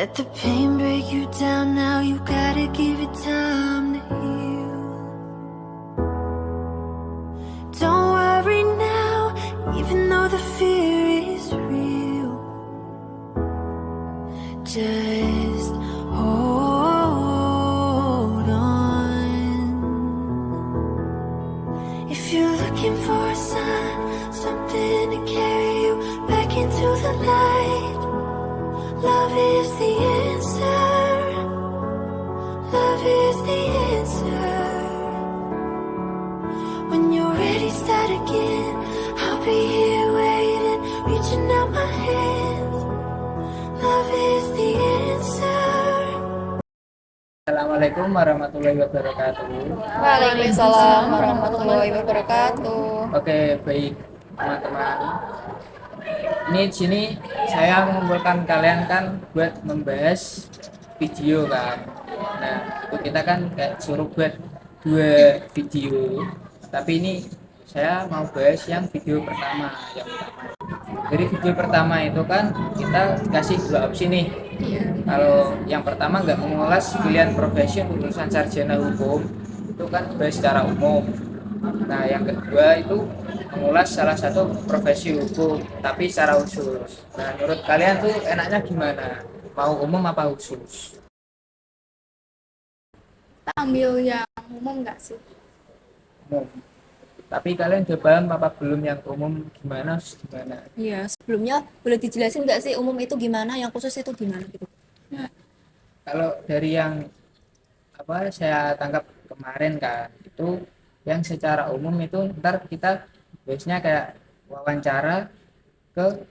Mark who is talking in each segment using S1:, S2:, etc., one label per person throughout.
S1: Let the pain break you down now, you gotta give it time to heal. Don't worry now, even though the fear is real. Just hold on. If you're looking for a sign, something to carry you back into the light, love is the answer. Love is the answer. When you're ready, start again. I'll be here waiting, reaching out my hands. Love is the answer.
S2: Assalamualaikum warahmatullahi wabarakatuh.
S3: Waalaikumsalam warahmatullahi wabarakatuh.
S2: Oke, baik teman-teman. Ini di sini saya mengumpulkan kalian kan buat membahas video kan. Nah, itu kita kan kayak suruh buat 2 video. Tapi ini saya mau bahas yang video pertama, Dari video pertama itu kan kita kasih 2 opsi nih. Kalau yang pertama nggak mengulas pilihan profesi untuk lulusan sarjana hukum, itu kan bahas secara umum. Nah, yang kedua itu mengulas salah satu profesi hukum tapi secara khusus. Nah, menurut kalian tuh enaknya gimana? Mau umum apa khusus?
S3: Kita ambil yang umum nggak sih?
S2: Umum. Tapi kalian udah paham apa belum yang umum gimana, khusus gimana?
S3: Iya, sebelumnya boleh dijelasin nggak sih umum itu gimana, yang khusus itu gimana gitu?
S2: Nah, kalau dari yang saya tangkap kemarin kan, itu yang secara umum itu ntar kita biasanya kayak wawancara ke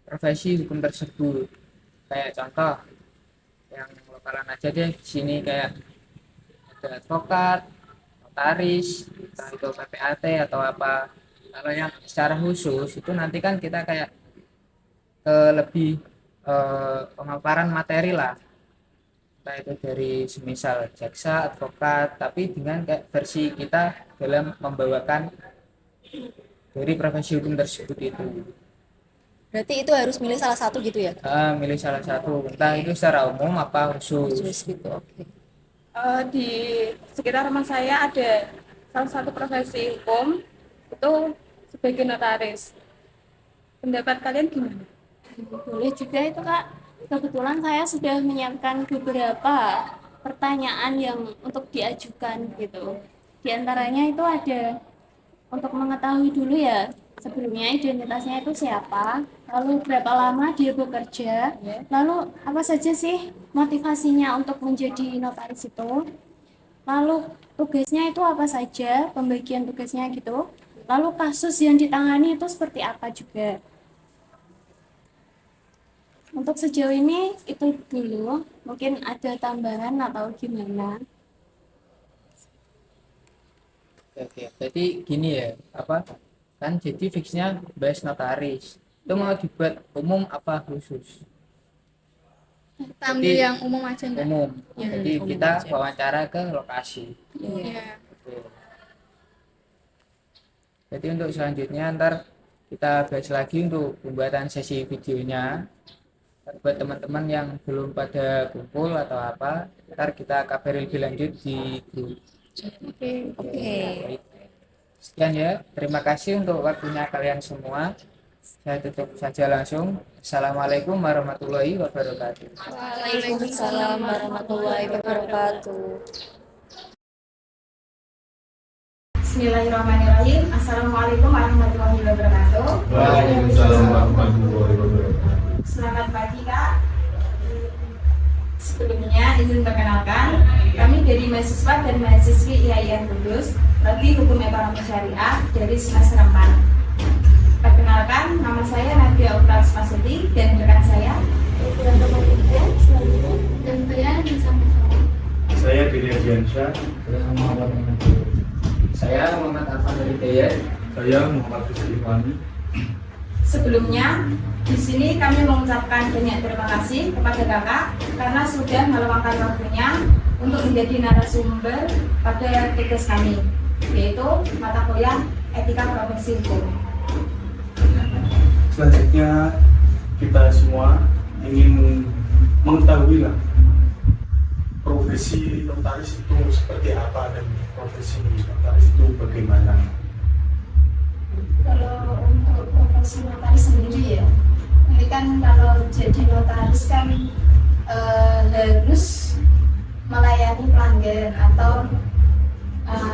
S2: profesi hukum tersebut. Kayak contoh yang lokalan aja deh, di sini kayak ada advokat, notaris, entah itu PPAT atau apa. Kalau yang secara khusus itu nanti kan kita kayak ke lebih pemaparan materi lah, entah itu dari semisal jaksa, advokat, tapi dengan kayak versi kita dalam membawakan dari profesi hukum tersebut itu.
S3: Berarti itu harus milih salah satu gitu ya?
S2: Milih salah satu, entah itu secara umum apa khusus.
S3: Khusus gitu, oke.
S4: Di sekitar rumah saya ada salah satu profesi hukum itu sebagai notaris. Pendapat kalian gimana?
S5: Boleh juga itu Kak. Kebetulan saya sudah menyiapkan beberapa pertanyaan yang untuk diajukan gitu. Di antaranya itu ada untuk mengetahui dulu ya sebelumnya identitasnya itu siapa, lalu berapa lama dia bekerja, lalu apa saja sih motivasinya untuk menjadi notaris itu, lalu tugasnya itu apa saja, pembagian tugasnya gitu, lalu kasus yang ditangani itu seperti apa juga. Untuk sejauh ini itu dulu, mungkin ada tambahan atau gimana?
S2: Oke, jadi gini ya, kan jadi fixnya bahas notaris. Itu mau dibuat umum apa khusus?
S3: Kita ambil yang umum aja nggak?
S2: Umum.
S3: Ya,
S2: Jadi
S3: umum
S2: kita
S3: aja.
S2: wawancara ke lokasi.
S3: Iya.
S2: Oke. Jadi untuk selanjutnya ntar kita bahas lagi untuk pembuatan sesi videonya. Buat teman-teman yang belum pada kumpul atau apa, ntar kita kabari lebih lanjut di grup.
S3: Oke.
S2: Baik. Sekian ya, terima kasih untuk waktunya kalian semua. Saya tutup saja langsung. Assalamualaikum warahmatullahi wabarakatuh.
S3: Waalaikumsalam warahmatullahi wabarakatuh.
S4: Bismillahirrahmanirrahim. Assalamualaikum warahmatullahi wabarakatuh.
S6: Waalaikumsalam warahmatullahi wabarakatuh.
S4: Selamat pagi Kak. Sebelumnya izin perkenalkan, kami dari mahasiswa dan mahasiswi IAIN Kudus, Prodi Hukum Ekonomi Syariah dari semester 4. Perkenalkan, nama saya Nadia Utras Masuti dan rekan saya
S5: Dan kalian bersama-sama.
S6: Saya Dini Diansyah.
S2: Saya Muhammad Afan Hidayat.
S6: Saya Muhammad Rizky Fani.
S4: Sebelumnya, di sini kami mengucapkan banyak terima kasih kepada kakak karena sudah meluangkan waktunya untuk menjadi narasumber pada tugas kami, yaitu mata kuliah Etika Profesi Hukum.
S6: Selanjutnya kita semua ingin mengetahui lah profesi notaris itu seperti apa dan profesi notaris itu bagaimana.
S4: Kalau untuk profesi notaris sendiri ya, ini kan kalau jadi notaris kan harus melayani pelanggan atau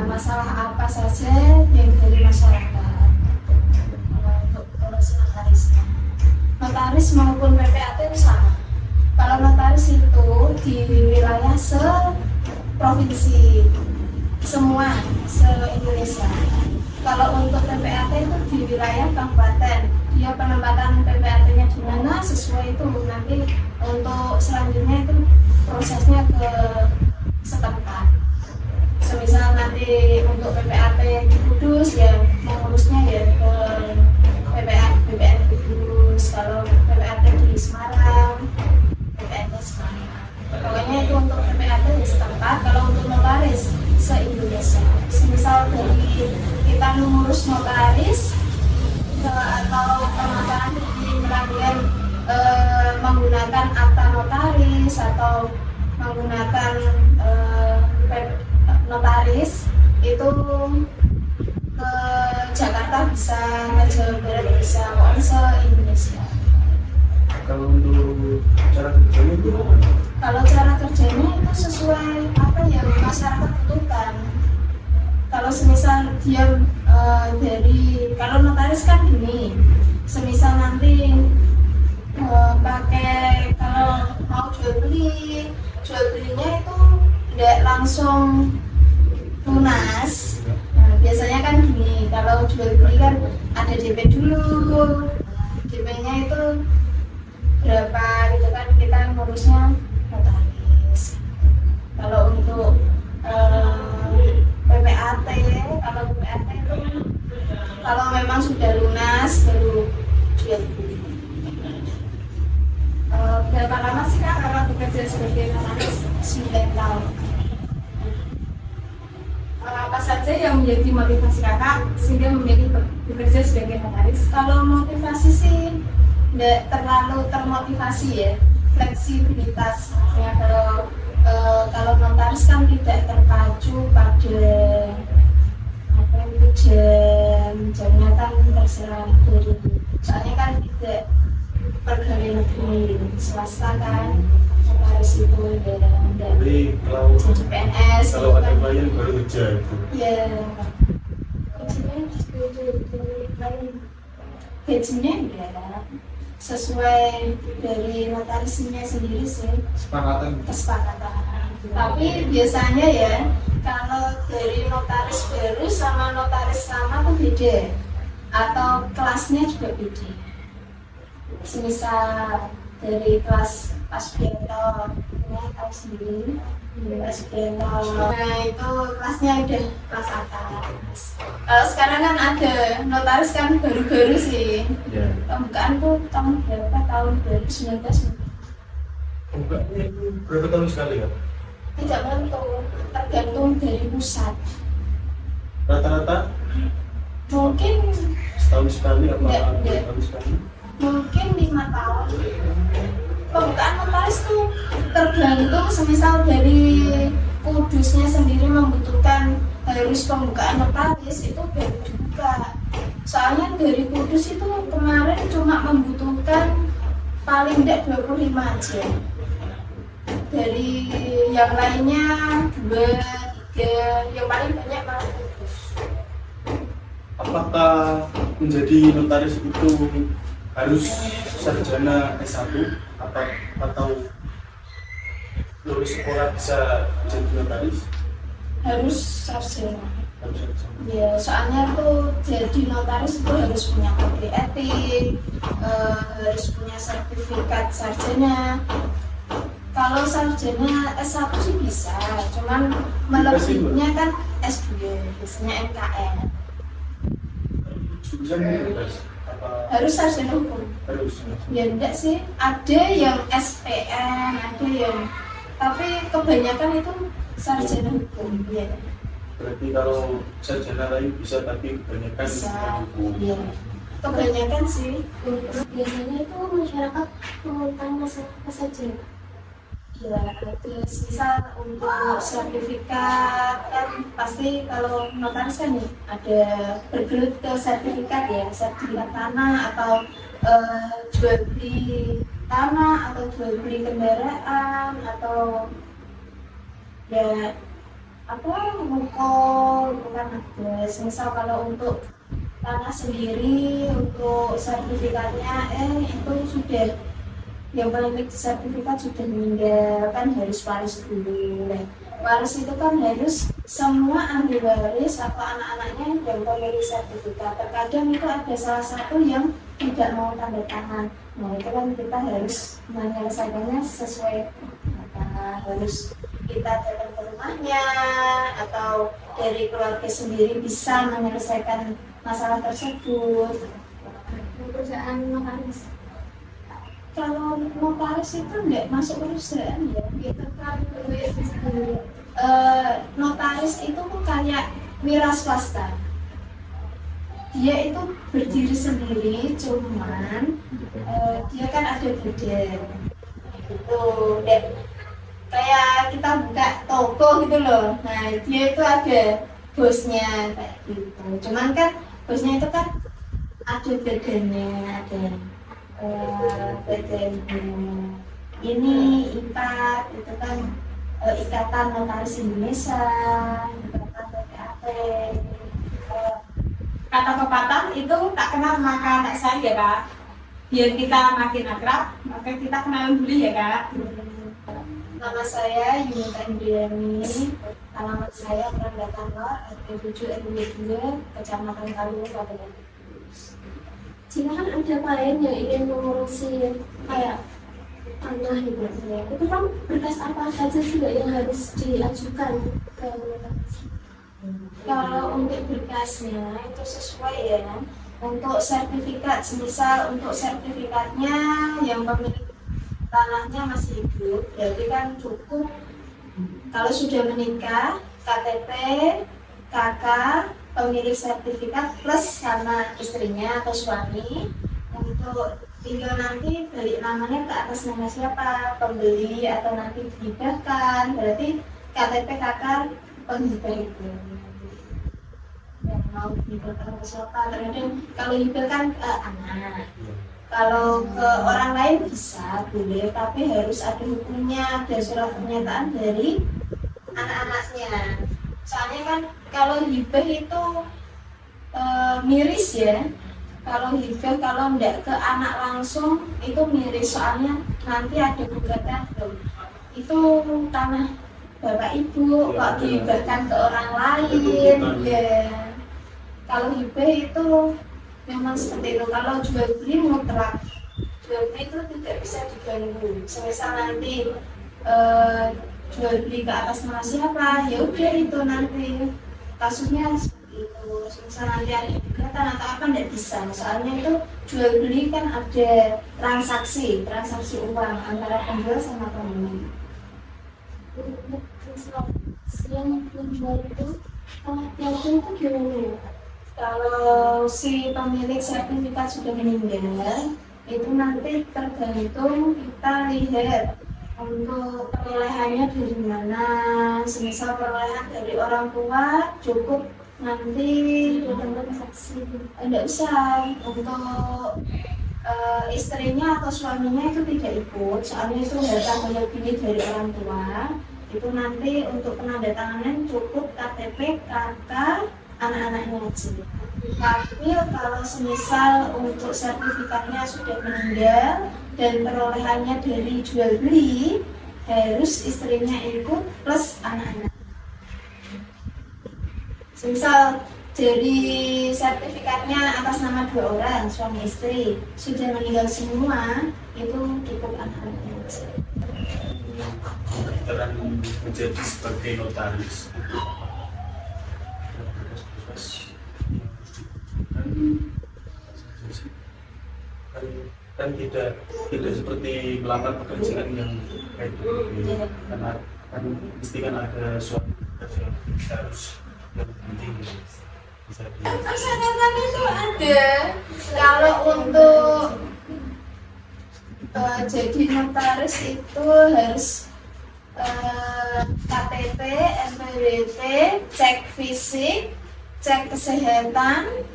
S4: masalah apa saja yang dari masyarakat. Untuk profesi notarisnya, notaris maupun PPAT itu sama. Kalau notaris itu di wilayah se-provinsi semua se-Indonesia. Kalau untuk PPAT itu di wilayah kabupaten, dia penempatan PPAT-nya di mana sesuai itu. Nanti untuk selanjutnya itu prosesnya ke setempat. Semisal nanti untuk PPAT di Kudus ya mengurusnya ya ke PPN di Kudus. Kalau PPAT di Semarang, PPN Semarang. Pokoknya itu untuk PPAT di setempat. Kalau untuk notaris se-Indonesia, semisal dari kita mengurus notaris atau permasalahan di pelanggan menggunakan akta notaris atau menggunakan notaris itu ke Jakarta bisa, ke Jawa Barat bisa, pokoknya se-Indonesia.
S6: Kalau untuk cara kerjanya itu bagaimana?
S4: Kalau cara kerjanya itu sesuai apa yang masyarakat butuhkan. Kalau semisal dia kalau notaris kan gini, semisal nanti pakai kalau mau jual belinya itu tidak langsung lunas. Nah, biasanya kan gini, kalau jual beli kan ada DP dulu, DP-nya itu berapa gitu kan, kita ngurusnya notaris. Kalau untuk PPAT, kalau PPAT itu kalau memang sudah lunas baru jual beli. Berapa lama sih Kak kalau bekerja sebagai notaris? 9 tahun. Apa saja yang menjadi motivasi Kakak sehingga memilih bekerja sebagai notaris? Kalau motivasi sih tidak terlalu termotivasi ya, fleksibilitas. Ya, kalau notaris kan tidak terpacu pada apa itu jamnya kan terserah dari, soalnya kan tidak pegawai negeri swasta kan, notaris itu
S6: Jadi kalau
S4: jadi PNS
S6: kalau
S4: gitu
S6: ada
S4: kan.
S6: klien baru kerja itu.
S4: Ya, gajinya ya sesuai dari notarisnya sendiri sih, kesepakatan. Tapi biasanya ya kalau dari notaris baru sama notaris lama tuh beda, atau kelasnya juga beda. Semisal dari kelas Pas Bianto, ya tahu sendiri, Pas Bianto. Nah itu kelasnya udah kelas atas. Kalau sekarang kan ada notaris kan baru-baru sih.
S6: Ya.
S4: Pembukaan tuh tahun berapa? Tahun 2019.
S6: Bukannya itu berapa tahun sekali ya?
S4: Tidak menentu, tergantung dari pusat.
S6: Rata-rata
S4: Mungkin
S6: setahun sekali apa
S4: Enggak.
S6: 2 tahun sekali?
S4: mungkin 5 tahun. Pembukaan notaris tuh tergantung, semisal dari Kudusnya sendiri membutuhkan harus pembukaan notaris itu baru dibuka. Soalnya dari Kudus itu kemarin cuma membutuhkan paling tidak 25 aja. Dari yang lainnya 2, 3, yang paling banyak malah Kudus.
S6: Apakah menjadi notaris itu harus sarjana S1 atau lulus sekolah bisa jadi notaris?
S4: Harus sarjana.
S6: Harus sarjana.
S4: Ya, soalnya tuh jadi notaris itu harus punya kode etik, harus punya sertifikat sarjana. Kalau sarjana S1 sih bisa, cuman melebihnya kan S2, biasanya MKN.
S6: Jurusan bebas apa
S4: Harus sarjana hukum.
S6: harus?
S4: Ya enggak sih, ada yang SPM, ada yang, tapi kebanyakan itu sarjana hukum. Ya,
S6: Berarti kalau sarjana lain bisa, tapi kebanyakan
S4: bisa.
S6: hukum.
S4: Ya, kebanyakan sih.
S5: Biasanya itu masyarakat mengeluhkan masalah apa saja?
S4: Ya, ada misal untuk sertifikat kan pasti kalau notaris kan nih ada bergelut ke sertifikat ya, sertifikat tanah atau jual beli tanah atau jual beli kendaraan atau ya apa mukul bukan ada. Misal kalau untuk tanah sendiri untuk sertifikatnya itu sudah yang pemilik sertifikat sudah meninggal kan harus waris dulu. Nah, waris itu kan harus semua ahli waris atau anak-anaknya yang pemilik sertifikat. Terkadang itu ada salah satu yang tidak mau tanda tangan. Nah itu kan kita harus menyelesaikannya sesuai harus kita datang ke rumahnya atau dari keluarga sendiri bisa menyelesaikan masalah tersebut.
S5: Perusahaan notaris.
S4: Kalau notaris itu nggak masuk perusahaan ya, gitu kan. Notaris itu kayak wira swasta. Dia itu berdiri sendiri, cuman dia kan ada badan. Gitu. Dan kayak kita buka toko gitu loh. Nah dia itu ada bosnya kayak gitu. Cuman kan bosnya itu kan ada badannya, ada badan ini IPAT itu kan Ikatan Notaris Indonesia, Ikatan PPAT. Kata pepatah itu tak kenal maka tak sayang ya kak. Biar kita makin akrab, maka kita kenalan dulu ya kak. Nama saya Yunita Indriani, alamat saya Perandatan Lor, RT 7 RW 2, Kecamatan Kalungu, Kabupaten.
S5: Jika kan ada klien yang ingin mengurusi kayak tanah gitu, itu kan berkas apa saja sih Mbak, yang harus diajukan ke notaris?
S4: Kalau untuk berkasnya itu sesuai ya. Untuk sertifikat, semisal untuk sertifikatnya yang pemilik tanahnya masih hidup, berarti kan cukup kalau sudah menikah, KTP, KK, pemilik sertifikat plus sama istrinya atau suami. Untuk tinggal nanti balik namanya ke atas nama siapa, pembeli atau nanti dihibahkan, berarti KTP KK penghibah itu yang mau dihibahkan ke siapa. Terkadang kalau hibahkan ke anak, kalau ke orang lain bisa boleh, tapi harus ada hukumnya, ada surat pernyataan dari anak-anaknya. Soalnya kan kalau hibah itu miris ya. Kalau hibah kalau enggak ke anak langsung itu miris, soalnya nanti ada gugatan tuh. Itu tanah bapak ibu kok dihibahkan ke orang lain ya. Kalau hibah itu memang seperti itu. Kalau jual beli mutlak, jual beli itu tidak bisa diganggu. Semisal nanti jual beli ke atas nama siapa, ya udah itu nanti kasusnya seperti itu. Misal nanti ada gugatan atau apa tidak bisa. Soalnya itu jual beli kan ada transaksi uang antara penjual sama pembeli.
S5: Yang menjual itu langsung itu gimana ya?
S4: Kalau si pemilik sertifikat sudah meninggal, itu nanti tergantung kita lihat untuk perolehannya dari mana. Semisal perolehan dari orang tua cukup nanti
S5: Tentang saksi.
S4: tidak usah untuk istrinya atau suaminya itu tidak ikut, soalnya itu harta meyakini dari orang tua. Itu nanti untuk penandatanganan cukup KTP, KK, anak-anaknya aja. Tapi kalau semisal untuk sertifikatnya sudah meninggal dan perolehannya dari jual beli, harus istrinya ikut plus anak-anak. Semisal dari sertifikatnya atas nama 2 orang, suami istri, sudah meninggal semua, itu cukup anak-anaknya aja.
S6: Peran menjadi sebagai notaris kan tidak seperti melamar pekerjaan yang kayak gitu, karena kan mesti kan ada suatu yang harus yang penting bisa di
S4: Persyaratan itu ada. Kalau untuk jadi notaris itu harus KTP, SPWT, cek fisik, cek kesehatan,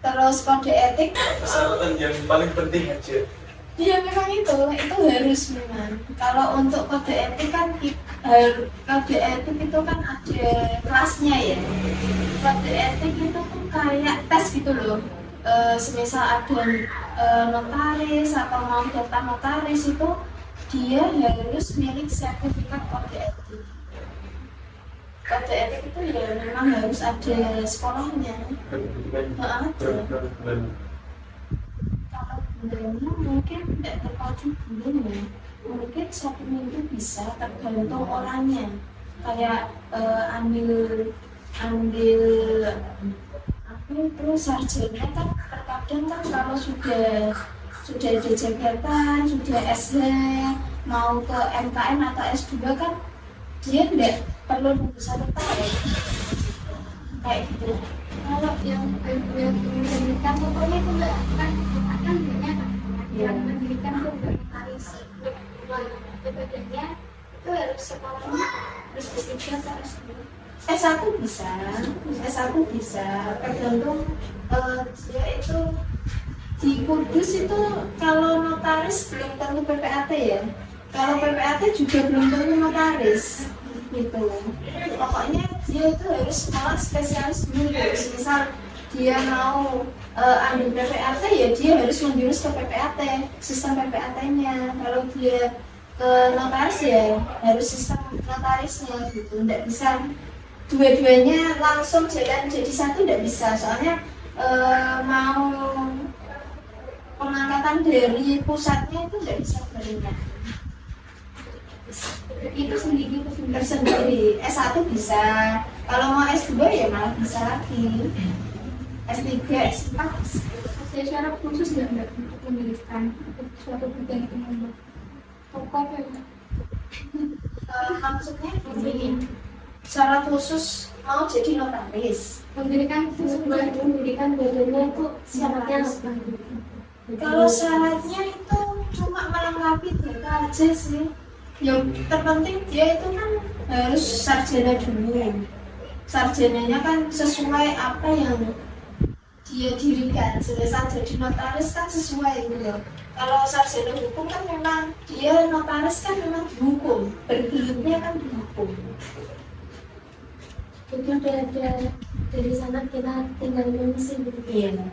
S4: terus kode etik.
S6: Persyaratan yang paling penting aja.
S4: Iya memang itu harus memang. Kalau untuk kode etik kan kode etik itu kan ada kelasnya ya. Kode etik itu kan kayak tes gitu loh. Semisal ada notaris atau mau daftar notaris itu dia harus milik sertifikat kode etik. Kode etik itu ya memang harus ada sekolahnya. Ada. Kalau bulannya mungkin tidak terpacu bulan ya, mungkin 1 minggu bisa, tergantung orangnya. Kayak ambil apa itu sarjana kan terkadang kan kalau sudah ada jabatan, sudah SH, mau ke MKN atau S2 kan dia tidak perlu nunggu 1 tahun kayak gitu.
S7: Kalau yang mendirikan pokoknya itu enggak kan banyak yang mendirikan itu enggak harus badannya itu harus sekolahnya harus bekerja harus
S4: S1 bisa tergantung dia itu di Kudus itu kalau notaris belum tentu PPAT ya, kalau PPAT juga belum tentu notaris gitu. Pokoknya dia itu harus sekolah spesialis dulu. Misal dia mau ambil PPAT ya dia harus menjurus ke PPAT, sistem PPAT-nya. Kalau dia ke notaris ya harus sistem notarisnya gitu. Tidak bisa dua-duanya langsung jalan jadi satu, tidak bisa. Soalnya mau pengangkatan dari pusatnya itu tidak bisa barengan.
S7: itu sendiri
S4: Tersendiri. S1 bisa, kalau mau S2 ya malah bisa lagi. S3, S4 bisa.
S7: ada syarat khusus nggak untuk mendirikan untuk suatu bidang itu membuat pokok ya
S4: Maksudnya gini, syarat khusus mau jadi notaris.
S7: mendirikan sebuah mendirikan badannya itu syaratnya apa?
S4: Kalau syaratnya itu cuma melengkapi data aja sih. Yang terpenting dia itu kan harus sarjana dulu. Sarjananya kan sesuai apa yang dia dirikan. Selesai jadi notaris kan sesuai gitu. Kalau sarjana hukum kan memang dia notaris kan memang di hukum, bergelutnya kan di hukum.
S7: Itu udah ada dari sana kita tinggal mengisi gitu.
S4: Iya.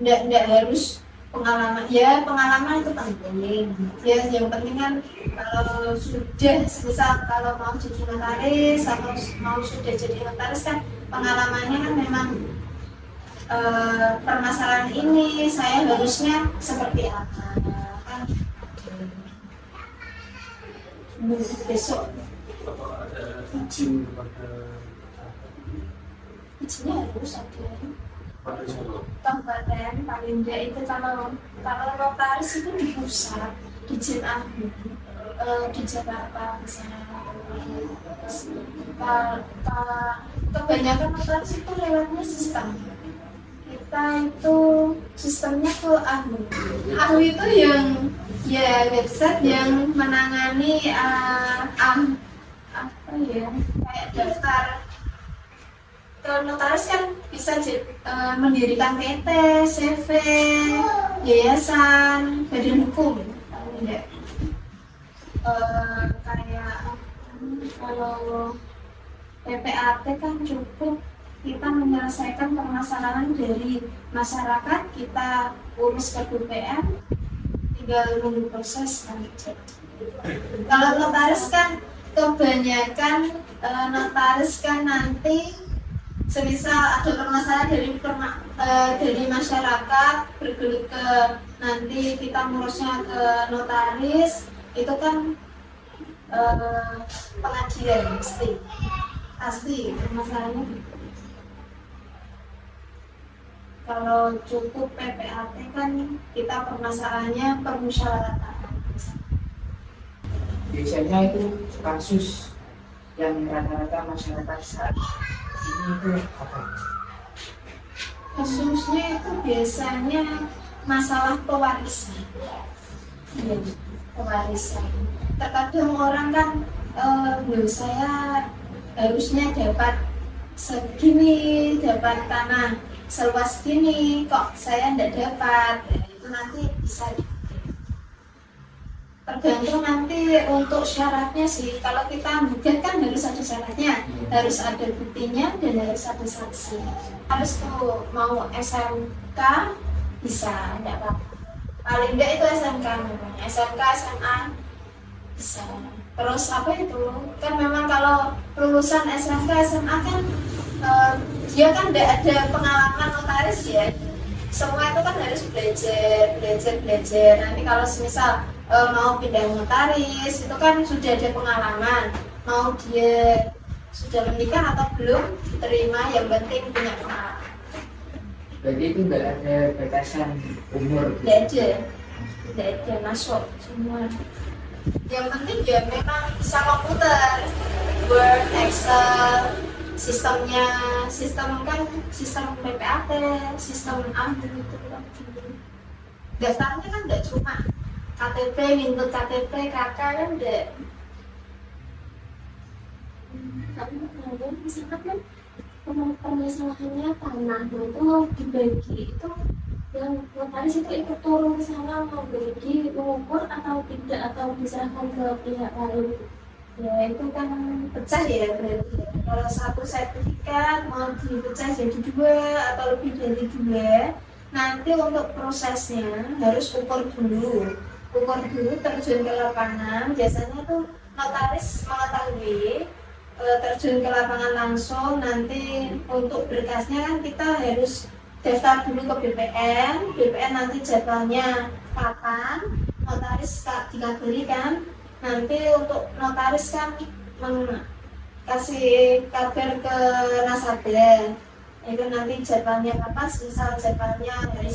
S4: Nggak harus pengalaman. Ya pengalaman itu penting. Ya yang penting kan kalau sudah misal kalau mau jadi notaris atau mau sudah jadi notaris kan pengalamannya kan memang permasalahan ini saya harusnya seperti apa kan. Besok
S6: Atau ada izin kepada
S4: izinnya harus ada.
S6: pada siapa?
S4: Kabupaten paling tidak itu kalau notaris itu di pusat di Agung di Jakarta misalnya. Kebanyakan notaris itu lewatnya sistem. Kita itu sistemnya ke Agung. Agung itu yang ya website yang menangani apa ya kayak daftar. Kalau notaris kan bisa mendirikan PT, CV, yayasan, badan hukum. Tidak. Kayak kalau PPAT kan cukup kita menyelesaikan permasalahan dari masyarakat, kita urus ke BPN, tinggal nunggu proses kan. Kalau notaris kan kebanyakan notaris kan nanti semisal ada permasalahan dari masyarakat bergelut ke nanti kita ngurusnya ke notaris itu kan pengadilan pasti permasalahannya gitu. Kalau cukup PPAT kan kita permasalahannya permusyawaratan.
S2: Biasanya itu kasus yang rata-rata masyarakat saat ini itu apa?
S4: Kasusnya itu biasanya masalah pewarisan. pewarisan. Terkadang orang kan, loh saya harusnya dapat segini, dapat tanah seluas gini, kok saya tidak dapat. Nah, itu nanti bisa tergantung nanti untuk syaratnya sih. Kalau kita gugat kan harus ada syaratnya, harus ada buktinya dan harus ada saksi. Harus tuh mau SMK bisa, enggak apa-apa. Paling enggak itu SMK namanya, SMK SMA bisa. Terus apa itu kan memang kalau lulusan SMK SMA kan dia kan enggak ada pengalaman notaris ya. Semua itu kan harus belajar. Nanti kalau semisal mau pindah notaris itu kan sudah ada pengalaman, mau dia sudah menikah atau belum diterima, yang penting punya pengalaman.
S2: Berarti itu nggak ada batasan umur.
S4: Tidak ada masuk semua. Yang penting dia memang bisa komputer, Word, Excel, sistem PPAT, sistem AMDU itu kan. Daftarnya kan nggak cuma KTP, minta KTP, KK kan enggak.
S5: Tapi kalau misalkan kan permasalahannya tanah itu mau dibagi, itu yang notaris itu ikut turun ke sana mau bagi, mengukur atau tidak, atau diserahkan ke pihak lain.
S4: Ya itu kan pecah ya berarti. Kalau satu sertifikat mau dipecah jadi 2 atau lebih dari 2, nanti untuk prosesnya harus ukur dulu, terjun ke lapangan. Biasanya tuh notaris mengetahui terjun ke lapangan langsung. Nanti untuk berkasnya kan kita harus daftar dulu ke BPN nanti jadwalnya kapan, notaris dikabari kan. Nanti untuk notaris kan kasih kabar ke nasabah, itu nanti jadwalnya kapan. Misal jadwalnya hari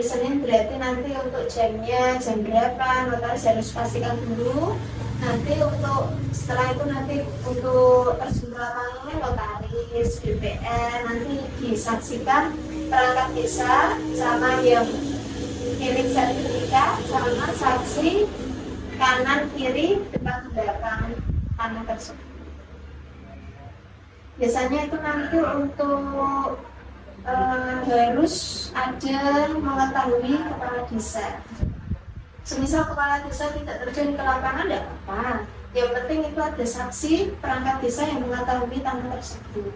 S4: Senin berarti nanti untuk jamnya jam berapa notaris harus pastikan dulu. Nanti untuk setelah itu nanti untuk terjun ke lapangannya notaris, BPN nanti disaksikan perangkat desa sama yang kirim sertifikat sama saksi kanan kiri depan belakang tanah tersebut. Biasanya itu nanti untuk harus ada mengetahui kepala desa. Semisal kepala desa tidak terjun ke lapangan, tidak apa-apa. Yang penting itu ada saksi perangkat desa yang mengetahui tanah tersebut.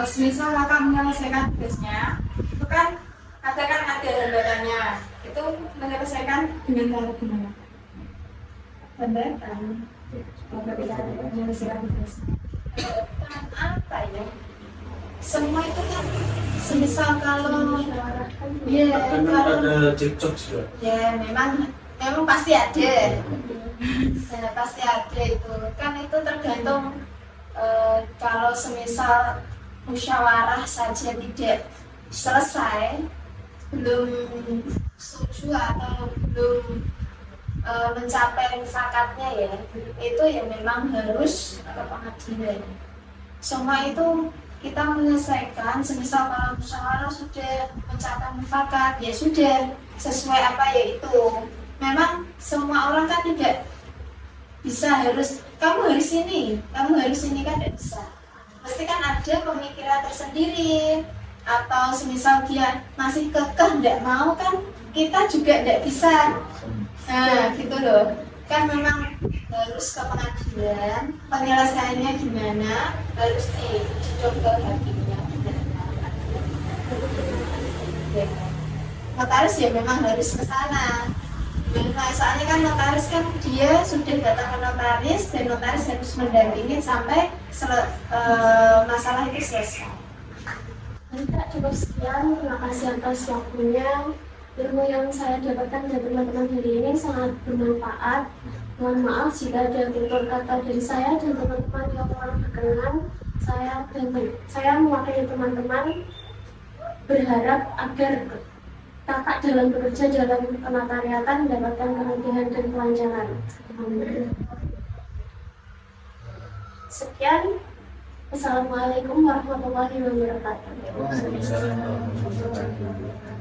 S4: Semisal kakak menyelesaikan tugasnya, itu kan katakan ada hambatannya, itu menyelesaikan dengan cara gimana? Hambatan, menyelesaikan tugas. Apa ya? Semua itu kan semisal kalau ya
S6: kan
S4: kalau
S6: ada cekcok juga.
S4: ya memang pasti ada. Ya, pasti ada itu kan, itu tergantung kalau semisal musyawarah saja tidak selesai, belum setuju atau belum mencapai musakatnya ya, itu ya memang harus ke pengadilan. Semua itu kita menyelesaikan, semisal kalau musyawarah sudah mencapai mufakat, ya sudah sesuai apa yaitu. Memang semua orang kan tidak bisa harus kamu harus ini kan tidak bisa. Pasti kan ada pemikiran tersendiri, atau semisal dia masih kekeh tidak mau kan kita juga tidak bisa. Nah gitu loh, kan memang harus ke pengadilan, penyelesaiannya gimana harus dicoba hakimnya. Ya. Notaris ya memang harus ke sana. Nah, soalnya kan notaris kan dia sudah datang ke notaris dan notaris harus mendampingi sampai masalah itu selesai.
S5: Baik Kak, cukup sekian. Terima kasih atas waktunya. Ilmu yang saya dapatkan dari teman-teman hari ini sangat bermanfaat. Mohon maaf jika ada tutur kata dari saya dan teman-teman yang kurang berkenan. Saya mewakili teman-teman berharap agar kakak dalam bekerja dalam penotariatan mendapatkan kemudahan dan kelancaran. Sekian. Assalamualaikum warahmatullahi wabarakatuh.
S6: Waalaikumsalam warahmatullahi wabarakatuh.